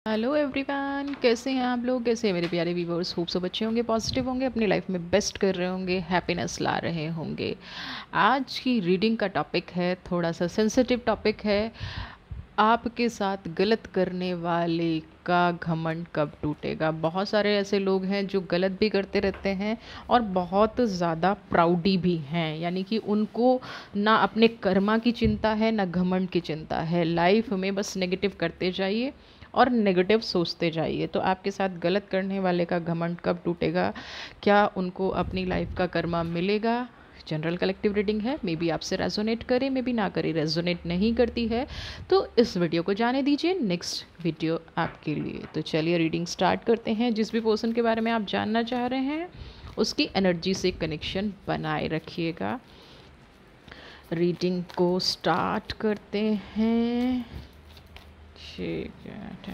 Hello everyone, कैसे हैं आप लोग? कैसे हैं मेरे प्यारे व्यूवर्स? होप सब अच्छे होंगे, पॉजिटिव होंगे, अपनी लाइफ में बेस्ट कर रहे होंगे, हैप्पीनेस ला रहे होंगे। आज की रीडिंग का टॉपिक है, थोड़ा सा सेंसिटिव टॉपिक है। आपके साथ गलत करने वाले का घमंड कब टूटेगा। बहुत सारे ऐसे लोग हैं जो गलत भी करते रहते हैं और बहुत ज़्यादा प्राउडी भी हैं, यानी कि उनको ना अपने कर्मा की चिंता है ना घमंड की चिंता है। लाइफ में बस नेगेटिव करते जाइए और नेगेटिव सोचते जाइए। तो आपके साथ गलत करने वाले का घमंड कब टूटेगा? क्या उनको अपनी लाइफ का कर्मा मिलेगा? जनरल कलेक्टिव रीडिंग है, मे बी आपसे रेजोनेट करे, मे बी ना करे। रेजोनेट नहीं करती है तो इस वीडियो को जाने दीजिए, नेक्स्ट वीडियो आपके लिए। तो चलिए रीडिंग स्टार्ट करते हैं। जिस भी पर्सन के बारे में आप जानना चाह रहे हैं उसकी एनर्जी से कनेक्शन बनाए रखिएगा। रीडिंग को स्टार्ट करते हैं। ठीक है।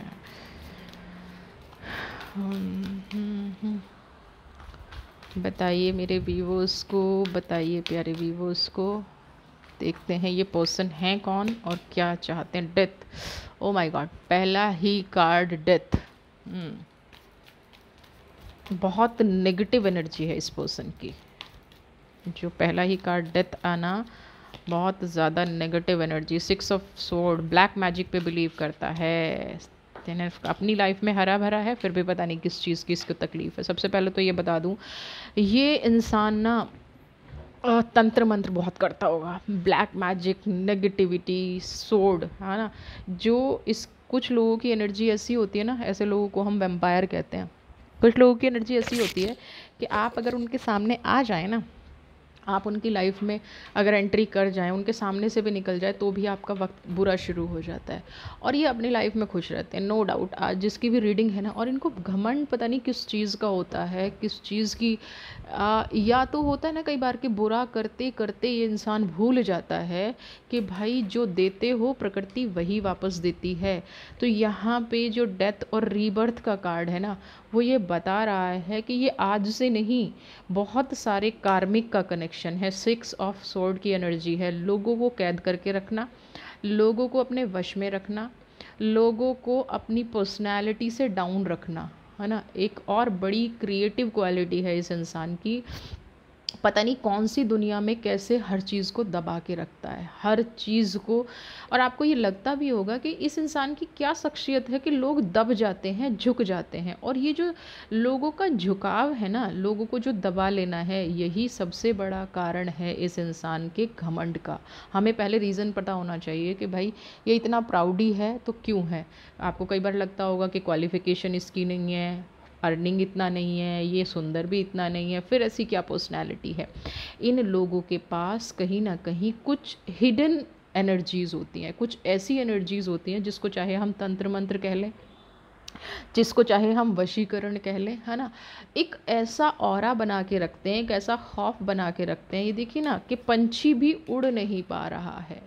बताइए मेरे व्यूवर्स को, बताइए प्यारे व्यूवर्स को। देखते हैं ये पर्सन है कौन और क्या चाहते हैं। डेथ, ओ माय गॉड, पहला ही कार्ड डेथ। बहुत नेगेटिव एनर्जी है इस पर्सन की। जो पहला ही कार्ड डेथ आना, बहुत ज़्यादा negative energy. 6 of sword, black magic पे बिलीव करता है। अपनी लाइफ में हरा भरा है, फिर भी पता नहीं किस चीज़ की इसको तकलीफ़ है। सबसे पहले तो ये बता दूं, ये इंसान ना तंत्र मंत्र बहुत करता होगा। ब्लैक मैजिक, नेगेटिविटी, सोर्ड, है ना। जो इस कुछ लोगों की एनर्जी ऐसी होती है ना, ऐसे लोगों को हम वेम्पायर कहते हैं। कुछ लोगों की एनर्जी ऐसी होती है कि आप अगर उनके सामने आ जाए ना, आप उनकी लाइफ में अगर एंट्री कर जाएं, उनके सामने से भी निकल जाए तो भी आपका वक्त बुरा शुरू हो जाता है। और ये अपनी लाइफ में खुश रहते हैं, नो डाउट। आज जिसकी भी रीडिंग है ना, और इनको घमंड पता नहीं किस चीज़ का होता है, किस चीज़ की या तो होता है ना कई बार कि बुरा करते करते ये इंसान भूल जाता है कि भाई जो देते हो प्रकृति वही वापस देती है। तो यहाँ पे जो डेथ और रीबर्थ का कार्ड है ना, वो ये बता रहा है कि ये आज से नहीं, बहुत सारे कार्मिक का कनेक्शन है। 6 ऑफ सोर्ड की एनर्जी है। लोगों को कैद करके रखना, लोगों को अपने वश में रखना, लोगों को अपनी पर्सनैलिटी से डाउन रखना, है ना। एक और बड़ी क्रिएटिव क्वालिटी है इस इंसान की। पता नहीं कौन सी दुनिया में कैसे हर चीज़ को दबा के रखता है, हर चीज़ को। और आपको ये लगता भी होगा कि इस इंसान की क्या शख्सियत है कि लोग दब जाते हैं, झुक जाते हैं। और ये जो लोगों का झुकाव है ना, लोगों को जो दबा लेना है, यही सबसे बड़ा कारण है इस इंसान के घमंड का। हमें पहले रीज़न पता होना चाहिए कि भाई ये इतना प्राउडी है तो क्यों है। आपको कई बार लगता होगा कि क्वालिफ़िकेशन इसकी नहीं है, अर्निंग इतना नहीं है, ये सुंदर भी इतना नहीं है, फिर ऐसी क्या पर्सनैलिटी है। इन लोगों के पास कहीं ना कहीं कुछ हिडन एनर्जीज़ होती हैं, कुछ ऐसी एनर्जीज़ होती हैं जिसको चाहे हम तंत्र मंत्र कह लें, जिसको चाहे हम वशीकरण कह लें, है ना। एक ऐसा ऑरा बना के रखते हैं, एक ऐसा खौफ बना के रखते हैं। ये देखिए ना कि पंछी भी उड़ नहीं पा रहा है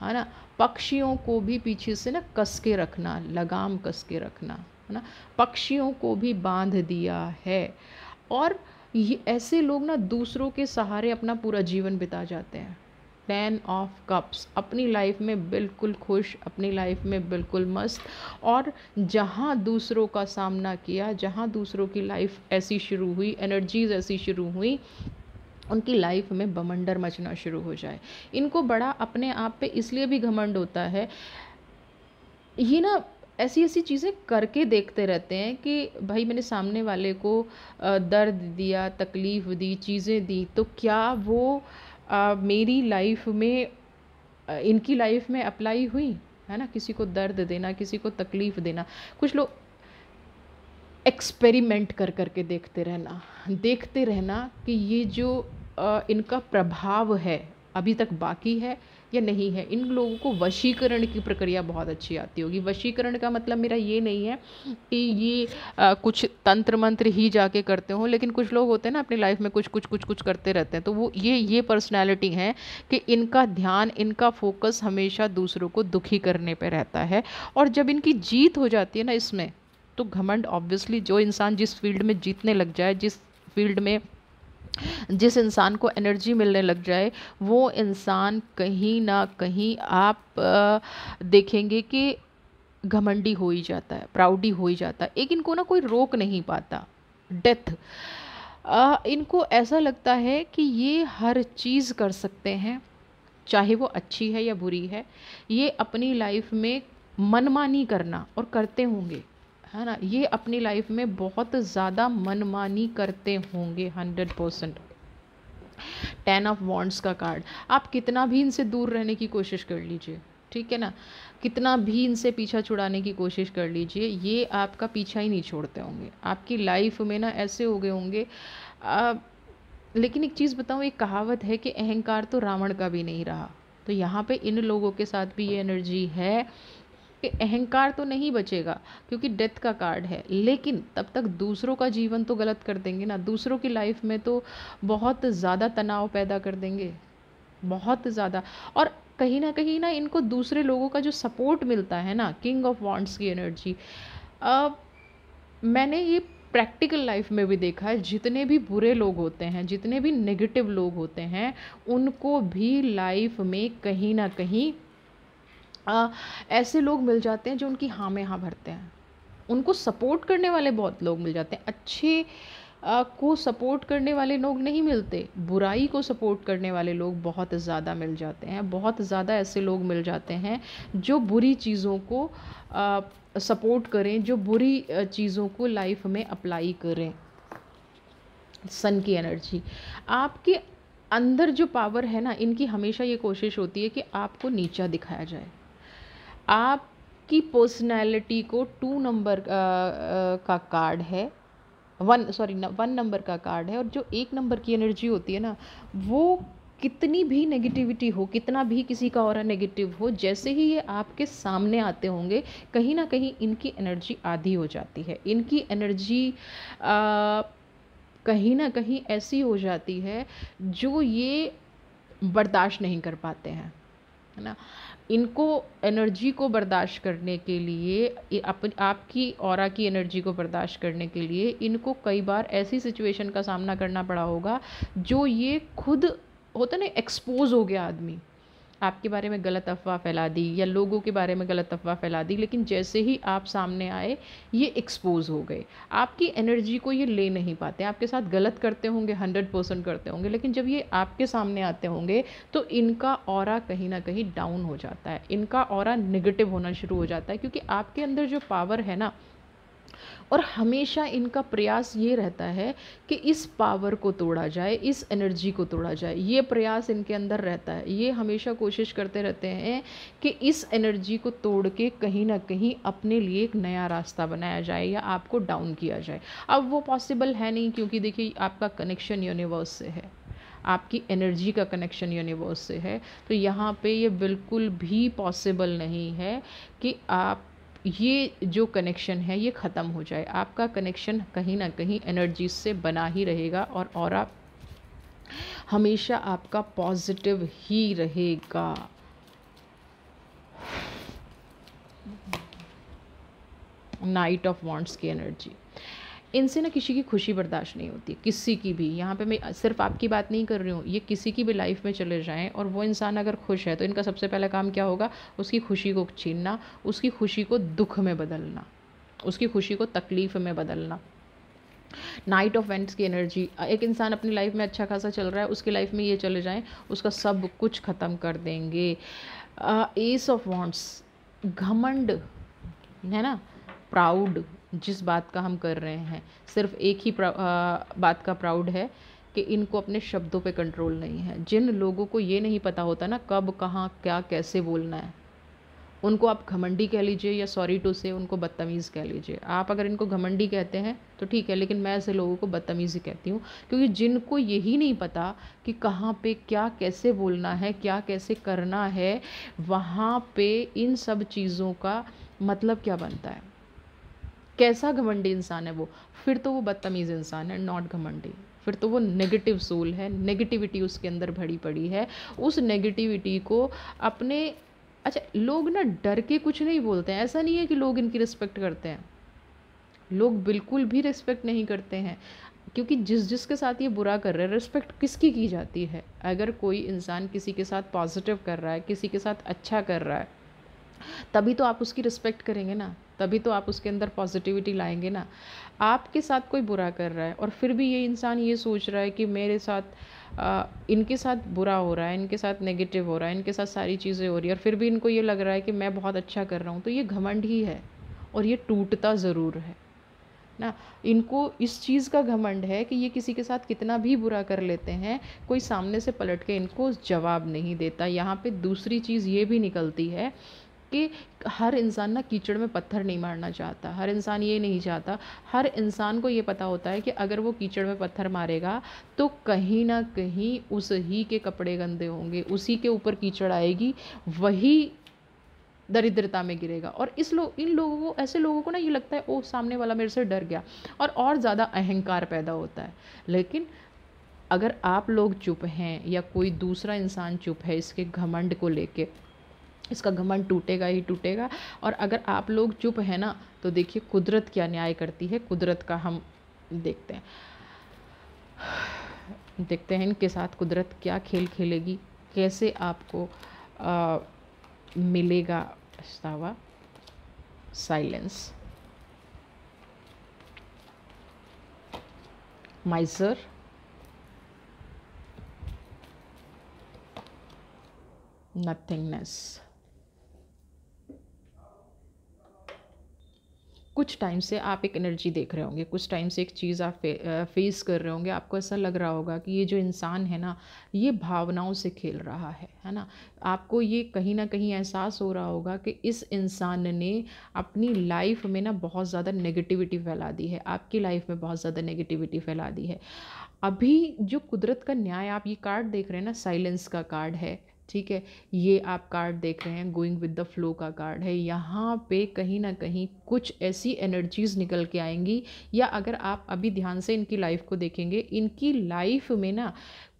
ना। पक्षियों को भी पीछे से ना कस के रखना, लगाम कस के रखना, है ना। पक्षियों को भी बांध दिया है। और ये ऐसे लोग ना दूसरों के सहारे अपना पूरा जीवन बिता जाते हैं। 10 ऑफ कप्स, अपनी लाइफ में बिल्कुल खुश, अपनी लाइफ में बिल्कुल मस्त। और जहाँ दूसरों का सामना किया, जहाँ दूसरों की लाइफ ऐसी शुरू हुई, एनर्जीज ऐसी शुरू हुई, उनकी लाइफ में बमंडर मचना शुरू हो जाए। इनको बड़ा अपने आप पे इसलिए भी घमंड होता है, ये ना ऐसी ऐसी चीज़ें करके देखते रहते हैं कि भाई मैंने सामने वाले को दर्द दिया, तकलीफ़ दी, चीज़ें दी, तो क्या वो मेरी लाइफ में इनकी लाइफ में अप्लाई हुई, है ना। किसी को दर्द देना, किसी को तकलीफ़ देना। कुछ लोग एक्सपेरिमेंट कर करके देखते रहना कि ये जो इनका प्रभाव है अभी तक बाकी है या नहीं है। इन लोगों को वशीकरण की प्रक्रिया बहुत अच्छी आती होगी। वशीकरण का मतलब मेरा ये नहीं है कि ये कुछ तंत्र मंत्र ही जाके करते हों, लेकिन कुछ लोग होते हैं ना अपनी लाइफ में कुछ कुछ कुछ कुछ करते रहते हैं। तो वो ये पर्सनैलिटी है कि इनका ध्यान, इनका फोकस हमेशा दूसरों को दुखी करने पे रहता है। और जब इनकी जीत हो जाती है ना इसमें, तो घमंड ऑब्वियसली, जो इंसान जिस फील्ड में जीतने लग जाए, जिस फील्ड में जिस इंसान को एनर्जी मिलने लग जाए, वो इंसान कहीं ना कहीं आप देखेंगे कि घमंडी हो ही जाता है, प्राउडी हो ही जाता है। एक इनको ना कोई रोक नहीं पाता। डेथ, इनको ऐसा लगता है कि ये हर चीज़ कर सकते हैं, चाहे वो अच्छी है या बुरी है। ये अपनी लाइफ में मनमानी करना, और करते होंगे, है ना, ये अपनी लाइफ में बहुत ज़्यादा मनमानी करते होंगे 100%। 10 ऑफ वॉन्ड्स का कार्ड, आप कितना भी इनसे दूर रहने की कोशिश कर लीजिए, ठीक है ना, कितना भी इनसे पीछा छुड़ाने की कोशिश कर लीजिए, ये आपका पीछा ही नहीं छोड़ते होंगे। आपकी लाइफ में ना ऐसे हो गए होंगे। लेकिन एक चीज़ बताऊँ, एक कहावत है कि अहंकार तो रावण का भी नहीं रहा। तो यहाँ पे इन लोगों के साथ भी ये एनर्जी है कि अहंकार तो नहीं बचेगा, क्योंकि डेथ का कार्ड है, लेकिन तब तक दूसरों का जीवन तो गलत कर देंगे ना, दूसरों की लाइफ में तो बहुत ज़्यादा तनाव पैदा कर देंगे, बहुत ज़्यादा। और कहीं ना इनको दूसरे लोगों का जो सपोर्ट मिलता है ना, किंग ऑफ वॉन्ड्स की एनर्जी, मैंने ये प्रैक्टिकल लाइफ में भी देखा है। जितने भी बुरे लोग होते हैं, जितने भी नेगेटिव लोग होते हैं, उनको भी लाइफ में कहीं ना कहीं ऐसे लोग मिल जाते हैं जो उनकी हाँ में हाँ भरते हैं। उनको सपोर्ट करने वाले बहुत लोग मिल जाते हैं। अच्छे को सपोर्ट करने वाले लोग नहीं मिलते, बुराई को सपोर्ट करने वाले लोग बहुत ज़्यादा मिल जाते हैं। बहुत ज़्यादा ऐसे लोग मिल जाते हैं जो बुरी चीज़ों को सपोर्ट करें, जो बुरी चीज़ों को लाइफ में अप्लाई करें। सन की एनर्जी, आपके अंदर जो पावर है ना, इनकी हमेशा ये कोशिश होती है कि आपको नीचा दिखाया जाए। आपकी पर्सनैलिटी को 2 नंबर का कार्ड है, 1 नंबर का कार्ड है। और जो 1 नंबर की एनर्जी होती है ना, वो कितनी भी नेगेटिविटी हो, कितना भी किसी का ऑरा नेगेटिव हो, जैसे ही ये आपके सामने आते होंगे, कहीं ना कहीं इनकी एनर्जी आधी हो जाती है। इनकी एनर्जी कहीं ना कहीं ऐसी हो जाती है जो ये बर्दाश्त नहीं कर पाते हैं, है ना। इनको एनर्जी को बर्दाश्त करने के लिए, आपकी ऑरा की एनर्जी को बर्दाश्त करने के लिए इनको कई बार ऐसी सिचुएशन का सामना करना पड़ा होगा जो ये खुद, होता ना, एक्सपोज हो गया आदमी, आपके बारे में गलत अफवाह फैला दी या लोगों के बारे में गलत अफवाह फैला दी, लेकिन जैसे ही आप सामने आए ये एक्सपोज हो गए। आपकी एनर्जी को ये ले नहीं पाते, आपके साथ गलत करते होंगे, 100% करते होंगे, लेकिन जब ये आपके सामने आते होंगे तो इनका ऑरा कहीं ना कहीं डाउन हो जाता है, इनका ऑरा नेगेटिव होना शुरू हो जाता है, क्योंकि आपके अंदर जो पावर है ना, और हमेशा इनका प्रयास ये रहता है कि इस पावर को तोड़ा जाए, इस एनर्जी को तोड़ा जाए। ये प्रयास इनके अंदर रहता है, ये हमेशा कोशिश करते रहते हैं कि इस एनर्जी को तोड़ के कहीं ना कहीं अपने लिए एक नया रास्ता बनाया जाए या आपको डाउन किया जाए। अब वो पॉसिबल है नहीं, क्योंकि देखिए आपका कनेक्शन यूनिवर्स से है, आपकी एनर्जी का कनेक्शन यूनिवर्स से है। तो यहाँ पे ये बिल्कुल भी पॉसिबल नहीं है कि आप, ये जो कनेक्शन है ये ख़त्म हो जाए। आपका कनेक्शन कहीं ना कहीं एनर्जी से बना ही रहेगा, और आप हमेशा आपका पॉजिटिव ही रहेगा। नाइट ऑफ वॉन्ड्स की एनर्जी, इनसे ना किसी की खुशी बर्दाश्त नहीं होती, किसी की भी। यहाँ पे मैं सिर्फ आपकी बात नहीं कर रही हूँ, ये किसी की भी लाइफ में चले जाएं और वो इंसान अगर खुश है तो इनका सबसे पहला काम क्या होगा, उसकी खुशी को छीनना, उसकी खुशी को दुख में बदलना, उसकी खुशी को तकलीफ़ में बदलना। नाइट ऑफ वेंट्स की एनर्जी, एक इंसान अपनी लाइफ में अच्छा खासा चल रहा है, उसकी लाइफ में ये चले जाएं, उसका सब कुछ ख़त्म कर देंगे। एस ऑफ वॉन्ड्स, घमंड है ना, प्राउड, जिस बात का हम कर रहे हैं, सिर्फ एक ही बात का प्राउड है कि इनको अपने शब्दों पे कंट्रोल नहीं है। जिन लोगों को ये नहीं पता होता ना कब, कहाँ, क्या, कैसे बोलना है, उनको आप घमंडी कह लीजिए या सॉरी टू से उनको बदतमीज़ कह लीजिए। आप अगर इनको घमंडी कहते हैं तो ठीक है, लेकिन मैं ऐसे लोगों को बदतमीज़ ही कहती हूँ, क्योंकि जिनको यही नहीं पता कि कहाँ पे क्या कैसे बोलना है, क्या कैसे करना है, वहाँ पे इन सब चीज़ों का मतलब क्या बनता है। कैसा घमंडी इंसान है वो, फिर तो वो बदतमीज़ इंसान है, नॉट घमंडी। फिर तो वो नेगेटिव सोल है, नेगेटिविटी उसके अंदर भरी पड़ी है। उस नेगेटिविटी को अपने, अच्छा, लोग ना डर के कुछ नहीं बोलते हैं, ऐसा नहीं है कि लोग इनकी रिस्पेक्ट करते हैं, लोग बिल्कुल भी रिस्पेक्ट नहीं करते हैं, क्योंकि जिसके साथ ये बुरा कर रहे हैं, रिस्पेक्ट किसकी की जाती है। अगर कोई इंसान किसी के साथ पॉजिटिव कर रहा है, किसी के साथ अच्छा कर रहा है, तभी तो आप उसकी रिस्पेक्ट करेंगे ना, तभी तो आप उसके अंदर पॉजिटिविटी लाएंगे ना। आपके साथ कोई बुरा कर रहा है और फिर भी ये इंसान ये सोच रहा है कि मेरे साथ इनके साथ बुरा हो रहा है, इनके साथ नेगेटिव हो रहा है, इनके साथ सारी चीज़ें हो रही है और फिर भी इनको ये लग रहा है कि मैं बहुत अच्छा कर रहा हूँ, तो ये घमंड ही है और ये टूटता ज़रूर है ना। इनको इस चीज़ का घमंड है कि ये किसी के साथ कितना भी बुरा कर लेते हैं, कोई सामने से पलट के इनको जवाब नहीं देता। यहाँ पे दूसरी चीज़ ये भी निकलती है कि हर इंसान ना कीचड़ में पत्थर नहीं मारना चाहता, हर इंसान ये नहीं चाहता। हर इंसान को ये पता होता है कि अगर वो कीचड़ में पत्थर मारेगा तो कहीं ना कहीं उस ही के कपड़े गंदे होंगे, उसी के ऊपर कीचड़ आएगी, वही दरिद्रता में गिरेगा। और इन लोगों को, ऐसे लोगों को ना ये लगता है ओ सामने वाला मेरे से डर गया, और ज़्यादा अहंकार पैदा होता है। लेकिन अगर आप लोग चुप हैं या कोई दूसरा इंसान चुप है इसके घमंड को लेके, इसका घमंड टूटेगा ही टूटेगा। और अगर आप लोग चुप हैं ना, तो देखिए कुदरत क्या न्याय करती है, कुदरत का हम देखते हैं इनके साथ कुदरत क्या खेल खेलेगी, कैसे आपको मिलेगा पछतावा। Silence, माइजर, nothingness. कुछ टाइम से आप एक एनर्जी देख रहे होंगे, कुछ टाइम से एक चीज़ आप फेस कर रहे होंगे। आपको ऐसा लग रहा होगा कि ये जो इंसान है ना, ये भावनाओं से खेल रहा है ना। आपको ये कहीं ना कहीं एहसास हो रहा होगा कि इस इंसान ने अपनी लाइफ में ना बहुत ज़्यादा नेगेटिविटी फैला दी है, आपकी लाइफ में बहुत ज़्यादा नेगेटिविटी फैला दी है। अभी जो कुदरत का न्याय, आप ये कार्ड देख रहे हैं ना, साइलेंस का कार्ड है, ठीक है। ये आप कार्ड देख रहे हैं, गोइंग विद द फ्लो का कार्ड है। यहाँ पे कहीं ना कहीं कुछ ऐसी एनर्जीज निकल के आएंगी, या अगर आप अभी ध्यान से इनकी लाइफ को देखेंगे, इनकी लाइफ में ना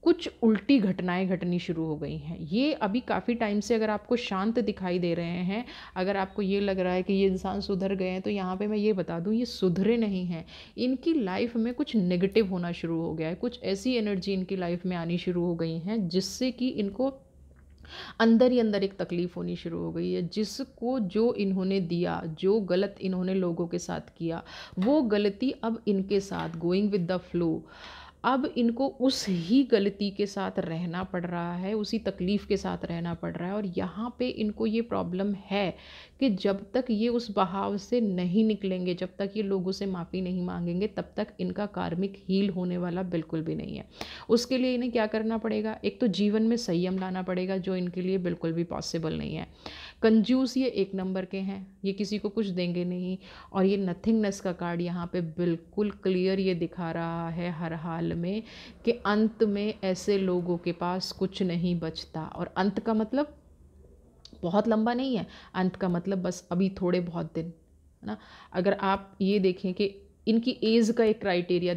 कुछ उल्टी घटनाएं घटनी शुरू हो गई हैं। ये अभी काफ़ी टाइम से अगर आपको शांत दिखाई दे रहे हैं, अगर आपको ये लग रहा है कि ये इंसान सुधर गए हैं, तो यहाँ पे मैं ये बता दूँ, ये सुधरे नहीं हैं। इनकी लाइफ में कुछ नेगेटिव होना शुरू हो गया है, कुछ ऐसी एनर्जी इनकी लाइफ में आनी शुरू हो गई हैं जिससे कि इनको अंदर ही अंदर एक तकलीफ़ होनी शुरू हो गई है। जिसको जो इन्होंने दिया, जो गलत इन्होंने लोगों के साथ किया, वो गलती अब इनके साथ गोइंग विद द फ्लो, अब इनको उस ही गलती के साथ रहना पड़ रहा है, उसी तकलीफ़ के साथ रहना पड़ रहा है। और यहाँ पे इनको ये प्रॉब्लम है कि जब तक ये उस बहाव से नहीं निकलेंगे, जब तक ये लोगों से माफ़ी नहीं मांगेंगे, तब तक इनका कार्मिक हील होने वाला बिल्कुल भी नहीं है। उसके लिए इन्हें क्या करना पड़ेगा, एक तो जीवन में संयम लाना पड़ेगा, जो इनके लिए बिल्कुल भी पॉसिबल नहीं है। कंजूस ये एक नंबर के हैं, ये किसी को कुछ देंगे नहीं। और ये नथिंगनेस का कार्ड यहाँ पे बिल्कुल क्लियर ये दिखा रहा है हर हाल में कि अंत में ऐसे लोगों के पास कुछ नहीं बचता। और अंत का मतलब बहुत लंबा नहीं है, अंत का मतलब बस अभी थोड़े बहुत दिन, है ना। अगर आप ये देखें कि इनकी एज का एक क्राइटेरिया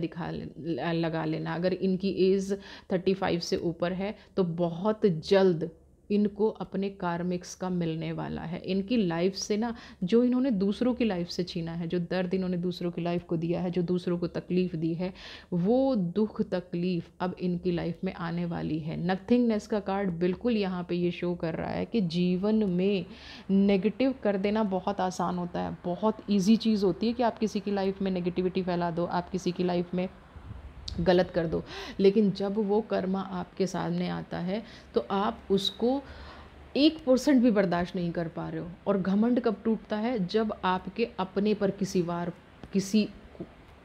लगा लेना, अगर इनकी एज 35 से ऊपर है तो बहुत जल्द इनको अपने कार्मिक्स का मिलने वाला है। इनकी लाइफ से ना, जो इन्होंने दूसरों की लाइफ से छीना है, जो दर्द इन्होंने दूसरों की लाइफ को दिया है, जो दूसरों को तकलीफ़ दी है, वो दुख तकलीफ़ अब इनकी लाइफ में आने वाली है। नथिंगनेस का कार्ड बिल्कुल यहाँ पे ये शो कर रहा है कि जीवन में नेगेटिव कर देना बहुत आसान होता है, बहुत ईजी चीज़ होती है कि आप किसी की लाइफ में नेगेटिविटी फैला दो, आप किसी की लाइफ में गलत कर दो। लेकिन जब वो कर्मा आपके सामने आता है तो आप उसको 1% भी बर्दाश्त नहीं कर पा रहे हो। और घमंड कब टूटता है, जब आपके अपने पर किसी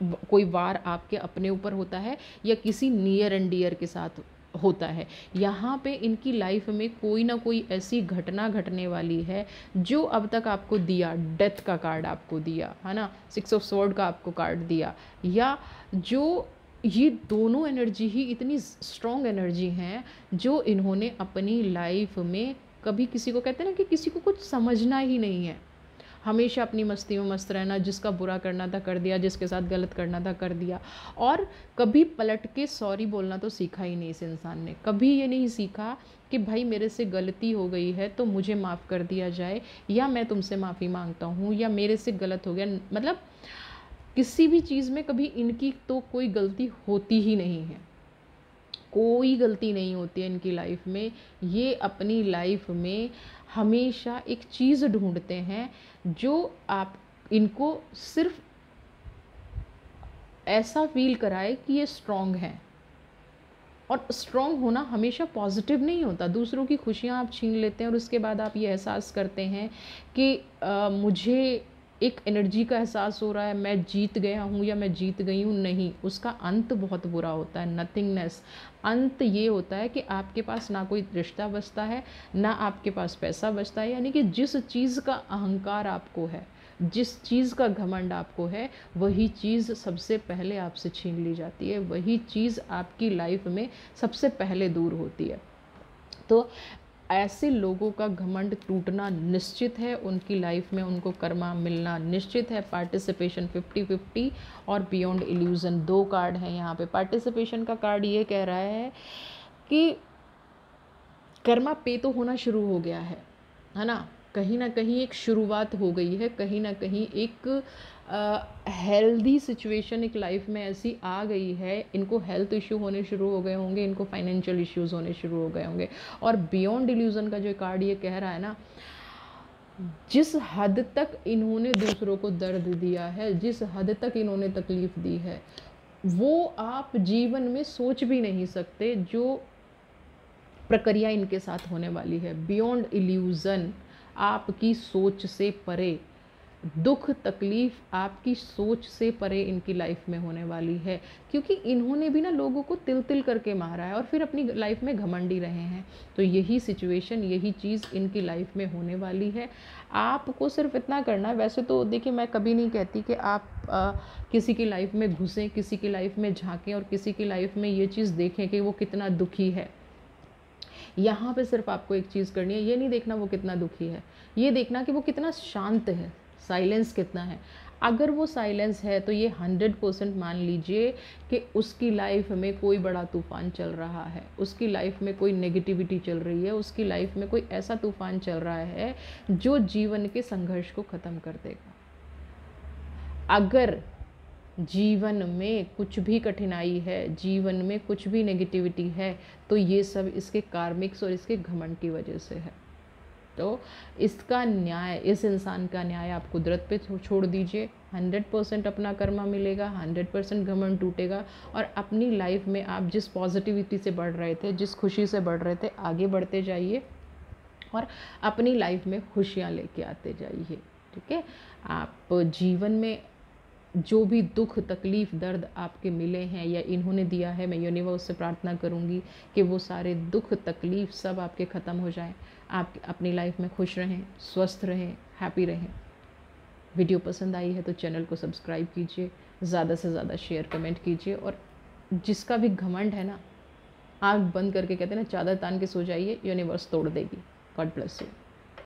कोई वार आपके अपने ऊपर होता है या किसी नियर एंड डियर के साथ होता है। यहाँ पे इनकी लाइफ में कोई ना कोई ऐसी घटना घटने वाली है जो अब तक आपको दिया, डेथ का कार्ड आपको दिया है ना, 6 ऑफ स्वॉर्ड का आपको कार्ड दिया, या जो ये दोनों एनर्जी ही इतनी स्ट्रॉन्ग एनर्जी हैं जो इन्होंने अपनी लाइफ में कभी, किसी को कहते हैं ना कि किसी को कुछ समझना ही नहीं है, हमेशा अपनी मस्ती में मस्त रहना, जिसका बुरा करना था कर दिया, जिसके साथ गलत करना था कर दिया। और कभी पलट के सॉरी बोलना तो सीखा ही नहीं इस इंसान ने। कभी ये नहीं सीखा कि भाई मेरे से गलती हो गई है तो मुझे माफ़ कर दिया जाए, या मैं तुमसे माफ़ी मांगता हूँ, या मेरे से गलत हो गया। मतलब किसी भी चीज़ में कभी इनकी तो कोई गलती होती ही नहीं है, कोई गलती नहीं होती है इनकी लाइफ में। ये अपनी लाइफ में हमेशा एक चीज़ ढूंढते हैं जो आप इनको सिर्फ ऐसा फील कराए कि ये स्ट्रांग हैं। और स्ट्रांग होना हमेशा पॉजिटिव नहीं होता। दूसरों की खुशियाँ आप छीन लेते हैं और उसके बाद आप ये एहसास करते हैं कि मुझे एक एनर्जी का एहसास हो रहा है, मैं जीत गया हूँ या मैं जीत गई हूँ। नहीं, उसका अंत बहुत बुरा होता है, नथिंगनेस। अंत ये होता है कि आपके पास ना कोई रिश्ता बचता है, ना आपके पास पैसा बचता है। यानी कि जिस चीज़ का अहंकार आपको है, जिस चीज़ का घमंड आपको है, वही चीज़ सबसे पहले आपसे छीन ली जाती है, वही चीज़ आपकी लाइफ में सबसे पहले दूर होती है। तो ऐसे लोगों का घमंड टूटना निश्चित है, उनकी लाइफ में उनको कर्मा मिलना निश्चित है। पार्टिसिपेशन 50-50 और बियॉन्ड इल्यूज़न 2 कार्ड हैं यहाँ पे। पार्टिसिपेशन का कार्ड ये कह रहा है कि कर्मा पे तो होना शुरू हो गया है ना, कहीं ना कहीं एक शुरुआत हो गई है, कहीं ना कहीं एक हेल्दी सिचुएशन एक लाइफ में ऐसी आ गई है। इनको हेल्थ इश्यू होने शुरू हो गए होंगे, इनको फाइनेंशियल इश्यूज होने शुरू हो गए होंगे। और बियॉन्ड इल्यूजन का जो कार्ड ये कह रहा है ना, जिस हद तक इन्होंने दूसरों को दर्द दिया है, जिस हद तक इन्होंने तकलीफ दी है, वो आप जीवन में सोच भी नहीं सकते जो प्रक्रिया इनके साथ होने वाली है। बियॉन्ड इल्यूज़न आपकी सोच से परे, दुख तकलीफ़ आपकी सोच से परे इनकी लाइफ में होने वाली है। क्योंकि इन्होंने भी ना लोगों को तिल तिल करके मारा है और फिर अपनी लाइफ में घमंडी रहे हैं। तो यही सिचुएशन, यही चीज़ इनकी लाइफ में होने वाली है। आपको सिर्फ इतना करना है। वैसे तो देखिए, मैं कभी नहीं कहती कि आप किसी की लाइफ में घुसें, किसी की लाइफ में झांकें और किसी की लाइफ में ये चीज़ देखें कि वो कितना दुखी है। यहाँ पे सिर्फ आपको एक चीज़ करनी है, ये नहीं देखना वो कितना दुखी है, ये देखना कि वो कितना शांत है, साइलेंस कितना है। अगर वो साइलेंस है तो ये 100% मान लीजिए कि उसकी लाइफ में कोई बड़ा तूफ़ान चल रहा है, उसकी लाइफ में कोई नेगेटिविटी चल रही है, उसकी लाइफ में कोई ऐसा तूफ़ान चल रहा है जो जीवन के संघर्ष को ख़त्म कर देगा। अगर जीवन में कुछ भी कठिनाई है, जीवन में कुछ भी नेगेटिविटी है, तो ये सब इसके कार्मिक्स और इसके घमंड की वजह से है। तो इसका न्याय, इस इंसान का न्याय आप कुदरत पे छोड़ दीजिए। 100% अपना कर्मा मिलेगा, 100% घमंड टूटेगा और अपनी लाइफ में आप जिस पॉजिटिविटी से बढ़ रहे थे, जिस खुशी से बढ़ रहे थे, आगे बढ़ते जाइए और अपनी लाइफ में खुशियाँ लेके आते जाइए। ठीक है, आप जीवन में जो भी दुख तकलीफ़ दर्द आपके मिले हैं या इन्होंने दिया है, मैं यूनिवर्स से प्रार्थना करूंगी कि वो सारे दुख तकलीफ़ सब आपके ख़त्म हो जाएं। आप अपनी लाइफ में खुश रहें, स्वस्थ रहें, हैप्पी रहें। वीडियो पसंद आई है तो चैनल को सब्सक्राइब कीजिए, ज़्यादा से ज़्यादा शेयर कमेंट कीजिए। और जिसका भी घमंड है ना, आँख बंद करके कहते हैं ना, चादर तान के सो जाइए, यूनिवर्स तोड़ देगी। God bless you.